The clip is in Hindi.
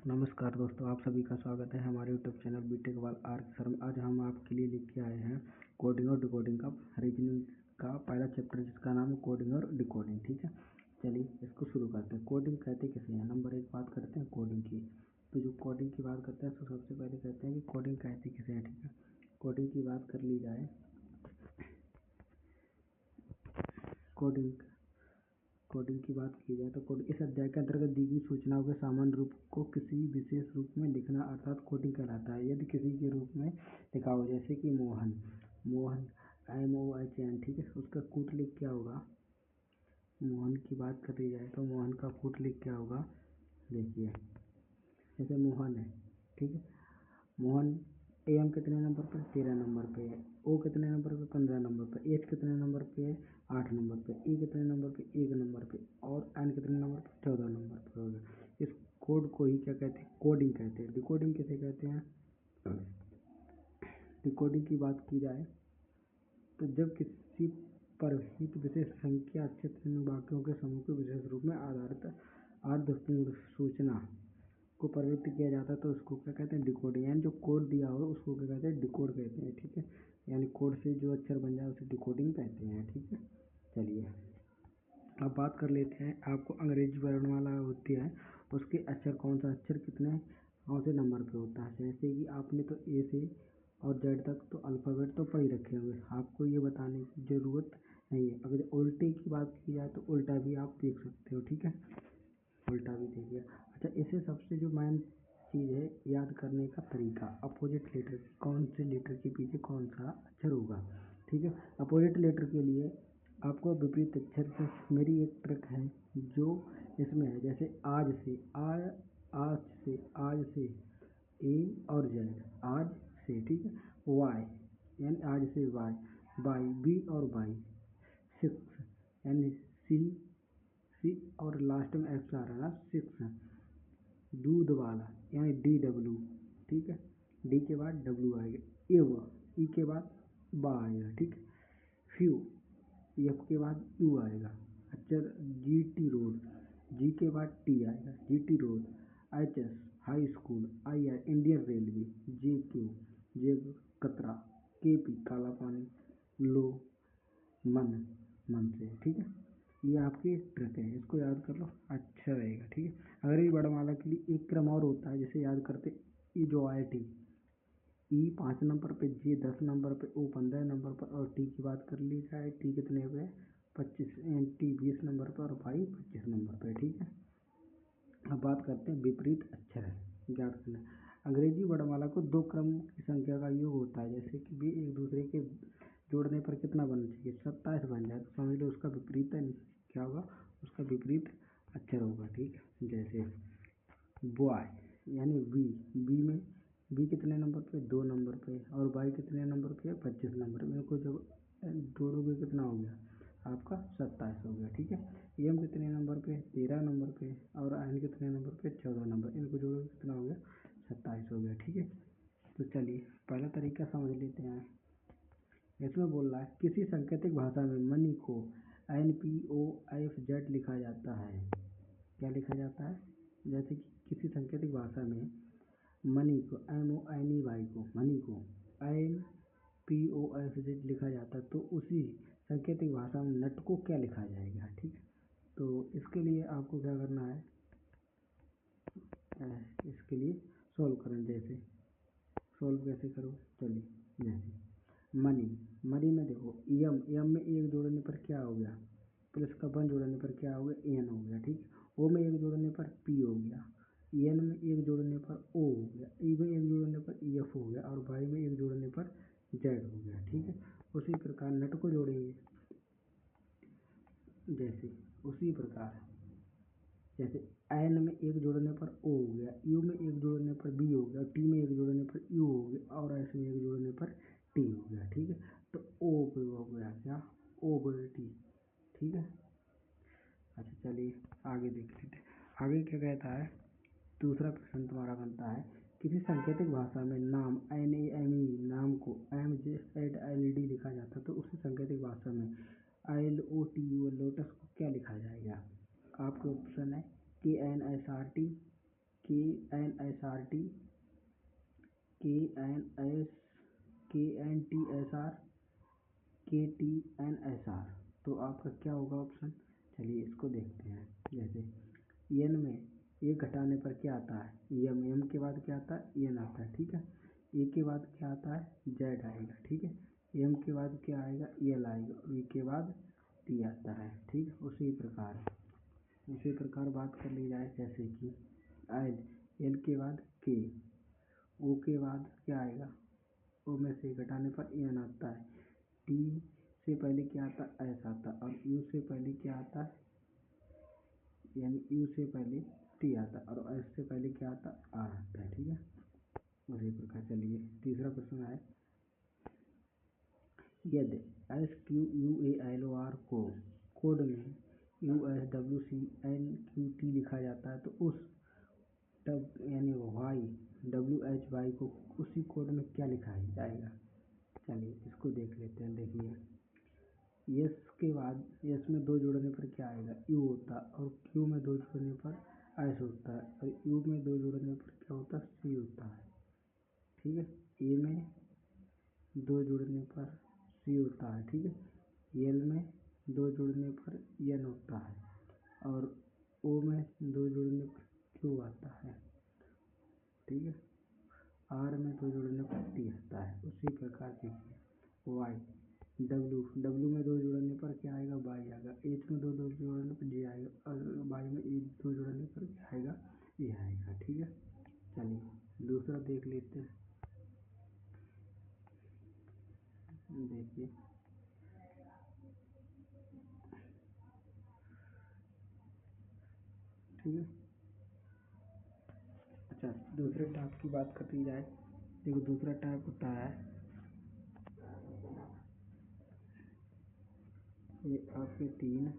नमस्कार दोस्तों, आप सभी का स्वागत है हमारे यूट्यूब चैनल बीटेक वाल आर्क सर में। आज हम आपके लिए लेके आए हैं कोडिंग और डिकोडिंग का रीजनिंग का पहला चैप्टर, जिसका नाम है कोडिंग और डिकोडिंग। ठीक है, चलिए इसको शुरू करते हैं। कोडिंग कहते किसे हैं? नंबर एक, बात करते हैं कोडिंग की। तो जो कोडिंग की बात करते हैं तो सबसे पहले कहते हैं कि कोडिंग कहते किसे हैं। ठीक है, कोडिंग की बात कर ली जाए। कोडिंग की बात की जाए तो कोडिंग इस अध्याय के अंतर्गत दी गई सूचनाओं के सामान्य रूप को किसी विशेष रूप में लिखना अर्थात कोडिंग कहलाता है। यदि किसी के रूप में लिखा हो, जैसे कि मोहन MOHN, ठीक है, उसका कूटलिख क्या होगा? मोहन की बात करी जाए तो मोहन का कूटलिख क्या होगा? देखिए, जैसे मोहन है, ठीक है, मोहन AM कितने नंबर पर? 13 नंबर पे है। O कितने नंबर पे? 15 नंबर पे। H कितने नंबर पे है? 8 नंबर पे। E कितने नंबर पे? 1 नंबर पे। और N कितने नंबर पे? 14 नंबर पे हो गया। इस कोड को ही क्या कहते हैं? कोडिंग कहते हैं। डिकोडिंग किसे कहते हैं? डिकोडिंग की बात की जाए तो जब किसी पर एक विशेष संख्या क्षेत्र में वाक्यों के समूह के विशेष रूप में आधारित अर्थपूर्ण सूचना को परिवर्तित किया जाता है तो उसको क्या कहते हैं? डिकोडिंग। यानी जो कोड दिया हो उसको क्या कहते हैं? डिकोड कहते हैं। ठीक है, यानी कोड से जो अक्षर बन जाए उसे डिकोडिंग कहते हैं। ठीक है, चलिए अब बात कर लेते हैं। आपको अंग्रेजी वर्णमाला होती है, उसके अक्षर कौन सा अक्षर कौन से नंबर पे होता है। जैसे कि आपने तो ए से और जेड तक तो अल्फ़ाबेट तो पढ़ ही रखे होंगे, आपको ये बताने की ज़रूरत नहीं है। अगर उल्टे की बात की जाए तो उल्टा भी आप देख सकते हो। ठीक है, उल्टा भी देखिए। अच्छा, इसे सबसे जो मेन चीज़ है याद करने का तरीका, अपोजिट लेटर, कौन से लेटर के पीछे कौन सा अक्षर होगा। ठीक है, अपोजिट लेटर के लिए आपको विपरीत अक्षर से मेरी एक ट्रिक है जो इसमें है। जैसे आज से ए और जेड, आज से, ठीक है, वाई यानी आज से वाई, बाई बी और बाई, 6 यानी सी और लास्ट में एक्स आ रहा है ना, 6। दूध वाला यानी DW, ठीक है, डी के बाद W आएगा, ई के बाद बा आएगा। ठीक है, फ्यू, एफ के बाद यू आएगा। अक्षर GT रोड, जी के बाद टी आएगा, GT road. HS high school, IR Indian railway, J Katra, KP काला पानी, लो मन से। ठीक है, ये आपकी ट्रिक है, इसको याद कर लो, अच्छा रहेगा। ठीक है, अगर ये वर्णमाला के लिए एक क्रम और होता है, जैसे याद करते ई जो आया टी, ई 5 नंबर पे, जे 10 नंबर पे, ओ 15 नंबर पर, और टी की बात कर ली जाए, टी कितने पे? 25, टी 20 नंबर पर और भाई 25 नंबर पे। ठीक है, अब बात करते हैं विपरीत अक्षर है, याद करना। अंग्रेजी वर्णमाला को दो क्रम की संख्या का योग होता है, जैसे कि भी एक दूसरे के जोड़ने पर कितना बनना चाहिए? 27 बन जाए तो समझ लो उसका विपरीत क्या होगा? उसका विपरीत अक्षर होगा। ठीक है, जैसे बॉय यानी बी कितने नंबर पे? 2 नंबर पे। और बाई कितने नंबर पे? 25 नंबर पे। इनको जब जोड़ोगे कितना हो गया आपका? 27 हो गया। ठीक है, एम कितने नंबर पे? 13 नंबर पे। और एन कितने नंबर पे? 14 नंबर। इनको जोड़ोगे कितना हो गया? 27 हो गया। ठीक है, तो चलिए पहला तरीका समझ लेते हैं। इसमें बोल रहा है किसी सांकेतिक भाषा में मनी को NPOFZ लिखा जाता है। क्या लिखा जाता है? जैसे कि किसी सांकेतिक भाषा में मनी को मनी को NPOFZ लिखा जाता है, तो उसी सांकेतिक भाषा में नट को क्या लिखा जाएगा? ठीक है, तो इसके लिए आपको क्या करना है? इसके लिए सॉल्व करें। जैसे सॉल्व कैसे करो? चलिए, जैसे मनी में देखो, एम में एक जोड़ने पर क्या हो गया? प्लस का 1 जोड़ने पर क्या हो गया? एन हो गया। ठीक है, ओ में एक जोड़ने पर पी हो गया, एन में एक जोड़ने पर ओ हो गया, ई में एक जोड़ने पर एफ हो गया, और वाई में एक जोड़ने पर जेड हो गया। ठीक है, उसी प्रकार नट को जोड़ेंगे। उसी प्रकार जैसे एन में एक जोड़ने पर ओ हो गया, यू में एक जोड़ने पर बी हो गया, टी में एक जोड़ने पर यू हो गया, और एस में एक जोड़ने पर टी हो गया। ठीक है, तो ओ पे हो गया क्या? ओ बटे टी। ठीक है, अच्छा चलिए आगे देख लेते हैं। आगे क्या कहता है? दूसरा प्रश्न तुम्हारा बनता है, किसी सांकेतिक भाषा में नाम NAME नाम को MJZLD लिखा जाता है, तो उसी सांकेतिक भाषा में LOTU लोटस को क्या लिखा जाएगा? आपके ऑप्शन है KNSRT, KNSRT, KNTSR, KTNSR। तो आपका क्या होगा ऑप्शन? चलिए इसको देखते हैं। जैसे एन में एक घटाने पर क्या आता है? एम। एम के बाद क्या आता है? एन आता है, ठीक है। ए के बाद क्या आता है? जेड आएगा, ठीक है। एम के बाद क्या आएगा? एल आएगा। और ई के बाद टी आता है, ठीक। उसी प्रकार बात कर ली जाए, जैसे कि एल, एल के बाद के, ओ के बाद क्या आएगा? ओ में से घटाने पर एन आता है। टी से पहले क्या आता है? एस आता है। और यू से पहले क्या आता है? यानी यू से पहले टी आता है। और एस से पहले क्या आता है? आर आता है, ठीक है। उसी प्रकार चलिए तीसरा प्रश्न है, यदि SQUALOR को कोड में USWCNQT लिखा जाता है तो उस यानी WHY को उसी कोड में क्या लिखा जाएगा? चलिए इसको देख लेते हैं। देखिए यस के बाद यस में दो जोड़ने पर क्या आएगा? यू होता है। और क्यू में दो जोड़ने पर एस होता है। और यू में दो जोड़ने पर क्या होता है? सी होता है, ठीक है। ए में दो जोड़ने पर सी होता है, ठीक है। एल में दो जोड़ने पर एन होता है। और ओ में दो जोड़ने पर क्यू आता है, ठीक है। आर में दो जोड़ने पर टी आता है। उसी प्रकार देखिए वाई, डब्ल्यू में दो जोड़ने पर क्या आएगा? वाई आएगा। एच में दो जोड़ने पर जे आएगा। और वाई में दो जोड़ने पर क्या आएगा? ये आएगा, ठीक है। चलिए दूसरा देख लेते हैं। देखिए ठीक है। अच्छा दूसरे टाइप की बात करती जाए, देखो दूसरा टाइप होता है, ये आपके तीन